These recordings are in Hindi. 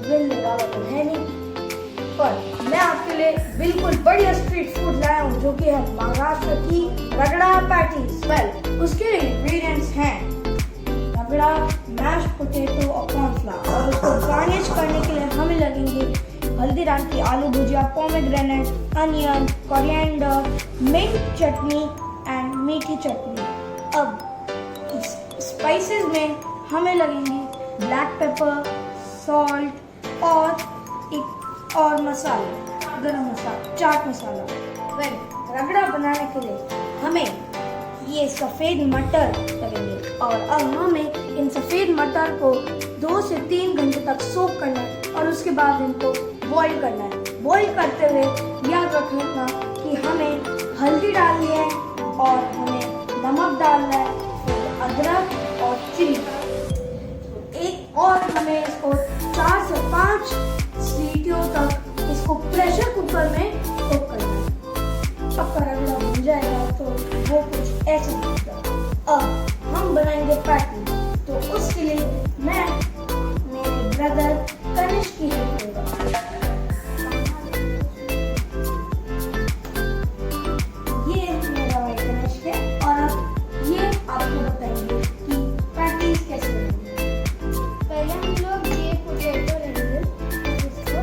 मिलने वाला तो है नहीं, पर मैं आपके लिए बिल्कुल बढ़िया स्ट्रीट फूड लाया हूँ जो कि है महाराष्ट्र की रगड़ा पैटीज। वेल, उसके इंग्रेडिएंट्स हैं रगड़ा, मैश्ड पोटैटो और कॉर्नफ्लावर, और उसको गार्निश करने के लिए हमें लगेंगे हल्दीराम की आलू भुजिया, pomegranate, onion, coriander, mint chutney and मीठी चटनी। अब स्पाइसेस में हमें लगेंगे ब्लैक पेपर, सॉल्ट और मसाले, गरम मसाला, चाट मसाला। वेल, रगड़ा बनाने के लिए हमें ये सफ़ेद मटर लगेंगे, और अब हमें इन सफ़ेद मटर को 2 से 3 घंटे तक सोक करना है और उसके बाद इनको बॉईल करना है। बॉईल करते हुए याद रखना कि हमें हल्दी डालनी है और हमें नमक डालना है, फिर अदरक और चिली, और हमें इसको 4 से 5 सीटियों तक इसको प्रेशर कुकर में कुक करना है। पक्का रगड़ा बन जाएगा तो वो कुछ ऐसा होगा। अब हम बनाएंगे पैटी, तो उसके लिए मैं मेरे ब्रदर कनिष्क की हेल्प लूंगा। ये मेरा भाई कनिष्क है, और अब ये आपको बताएंगे कि पैटीज कैसे बनेंगे। पहले हम लोग ये पोटैटो लेंगे, इसको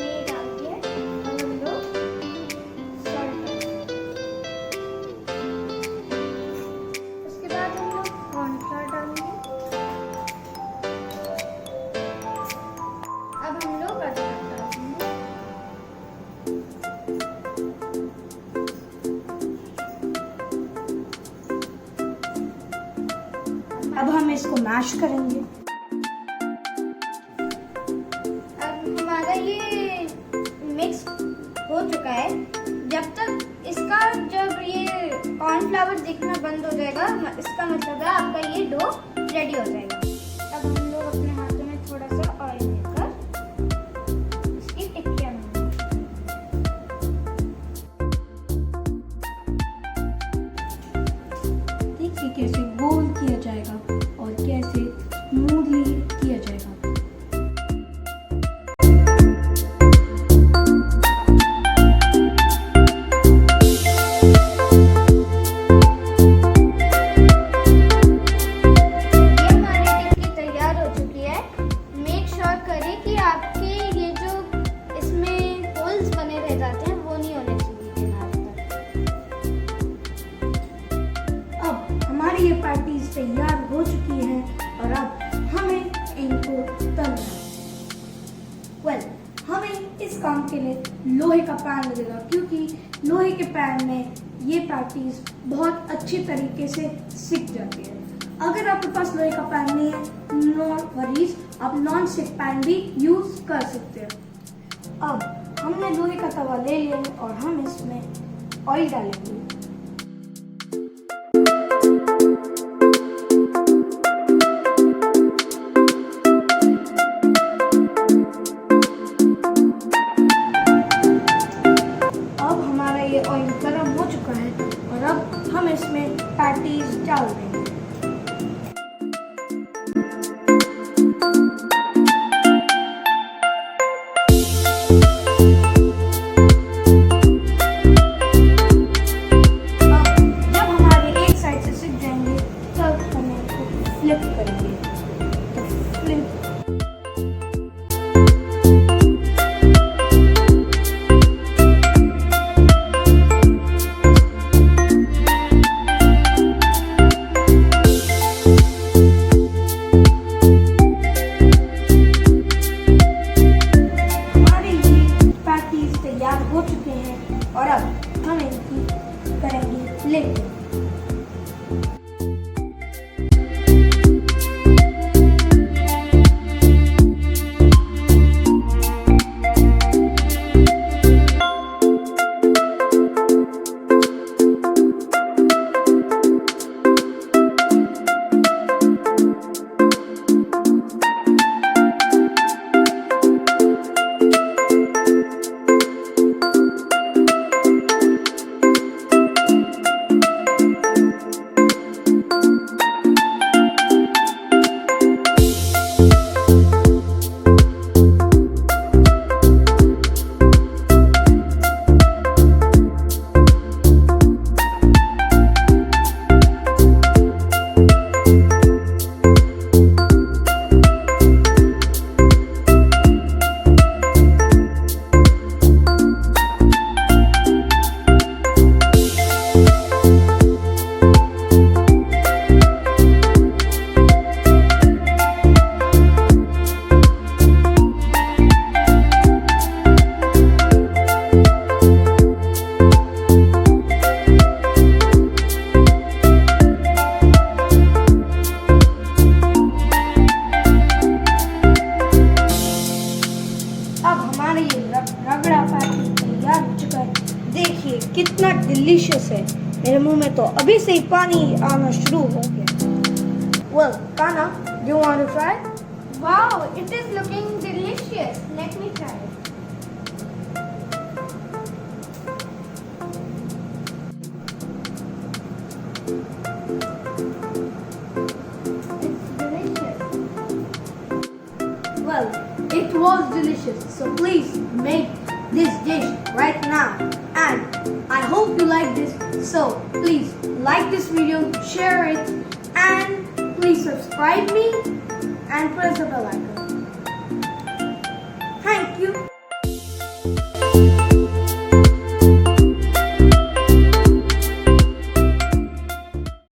ये डाल के अब हम लोग सॉल्ट डालेंगे। उसके बाद हम लोग कॉर्नफ्लावर डालेंगे। अब हम लोग अदरक डालेंगे। अब हम इसको मैश करेंगे। अब हमारा ये मिक्स हो चुका है। जब ये कॉर्नफ्लावर दिखना बंद हो जाएगा, इसका मतलब है आपका ये डो रेडी हो जाएगा। अब हम लोग अपने हाथों में थोड़ा सा ऑयल लेकर इसकी टिक्कियां बनाएंगे। देखिए कैसे गोल किया जाएगा और कैसे स्मूथली किया जाएगा। ये हमारी टिक्की तैयार हो चुकी है। मेक श्योर करें कि आपके ये जो इसमें होल्स बने रह जाते हैं वो नहीं होने चाहिए किनारे तक। अब हमारी ये पैटीज तैयार हो चुकी हैं और अब हमें इनको तलना है। वेल, हमें इस काम के लिए लोहे का पैन लगेगा, क्योंकि लोहे के पैन में ये पैटीज बहुत अच्छी तरीके से सिक जाती है। अगर आपके पास लोहे का पैन नहीं है, नो वरीज, आप नॉन स्टिक पैन भी यूज कर सकते हैं। अब हमने लोहे का तवा ले लिया है और हम इसमें ऑयल डालेंगे। अब हमारा ये ऑयल गर्म हो चुका है और अब हम इसमें पैटीज डाल देंगे। फ्लिप करेंगे तो फ्लिप। हमारे ये पैटीज तैयार हो चुके हैं और अब हम इनकी करेंगे फ्लिप। मेरे मुंह में तो अभी से ही पानी आना शुरू हो गया। Well, Kanha, do you want to try? Wow, it is looking delicious. Let me try it. It's delicious. Well, it was delicious. So please make this dish right now. And I hope you like this. So please like this video, share it, and please subscribe me and press the bell icon. Thank you.